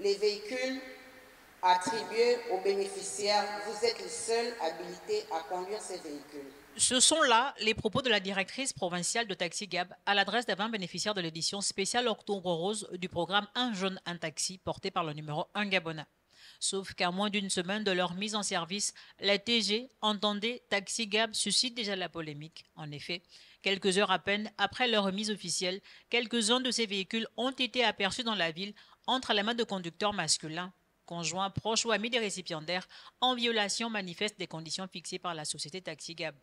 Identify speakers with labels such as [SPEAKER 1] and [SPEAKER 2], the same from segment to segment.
[SPEAKER 1] Les véhicules attribués aux bénéficiaires, vous êtes les seuls habilités à conduire ces véhicules.
[SPEAKER 2] Ce sont là les propos de la directrice provinciale de Taxi Gab à l'adresse des 20 bénéficiaires de l'édition spéciale Octobre Rose du programme Un jeune, un taxi porté par le numéro 1 Gabonais. Sauf qu'à moins d'une semaine de leur mise en service, la TG, entendez Taxi Gab, suscite déjà la polémique. En effet, quelques heures à peine après leur remise officielle, quelques-uns de ces véhicules ont été aperçus dans la ville entre les mains de conducteurs masculins, conjoints, proches ou amis des récipiendaires, en violation manifeste des conditions fixées par la société Taxi Gab.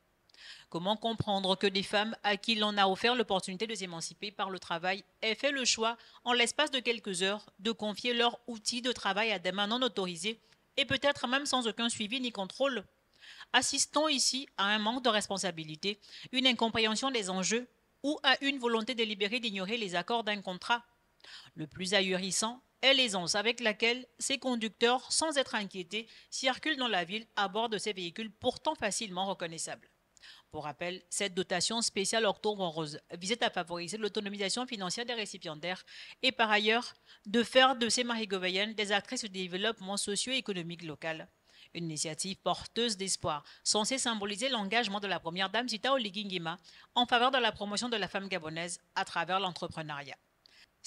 [SPEAKER 2] Comment comprendre que des femmes à qui l'on a offert l'opportunité de s'émanciper par le travail aient fait le choix, en l'espace de quelques heures, de confier leurs outils de travail à des mains non autorisées et peut-être même sans aucun suivi ni contrôle? Assistons ici à un manque de responsabilité, une incompréhension des enjeux ou à une volonté délibérée d'ignorer les accords d'un contrat. Le plus ahurissant est l'aisance avec laquelle ces conducteurs, sans être inquiétés, circulent dans la ville à bord de ces véhicules pourtant facilement reconnaissables. Pour rappel, cette dotation spéciale Octobre Rose visait à favoriser l'autonomisation financière des récipiendaires et par ailleurs de faire de ces Marigoveyennes des actrices du développement socio-économique local. Une initiative porteuse d'espoir, censée symboliser l'engagement de la première dame Zita Oligui Nguema en faveur de la promotion de la femme gabonaise à travers l'entrepreneuriat.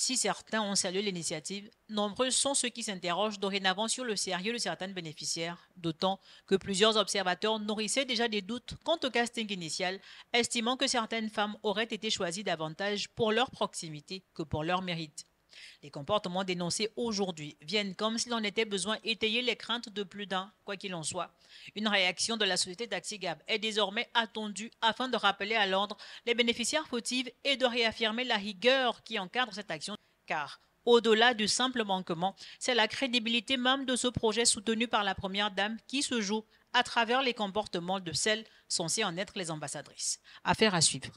[SPEAKER 2] Si certains ont salué l'initiative, nombreux sont ceux qui s'interrogent dorénavant sur le sérieux de certaines bénéficiaires, d'autant que plusieurs observateurs nourrissaient déjà des doutes quant au casting initial, estimant que certaines femmes auraient été choisies davantage pour leur proximité que pour leur mérite. Les comportements dénoncés aujourd'hui viennent comme s'il en était besoin étayer les craintes de plus d'un, quoi qu'il en soit. Une réaction de la société Taxi Gab est désormais attendue afin de rappeler à l'ordre les bénéficiaires fautifs et de réaffirmer la rigueur qui encadre cette action, car au-delà du simple manquement, c'est la crédibilité même de ce projet soutenu par la première dame qui se joue à travers les comportements de celles censées en être les ambassadrices. Affaire à suivre.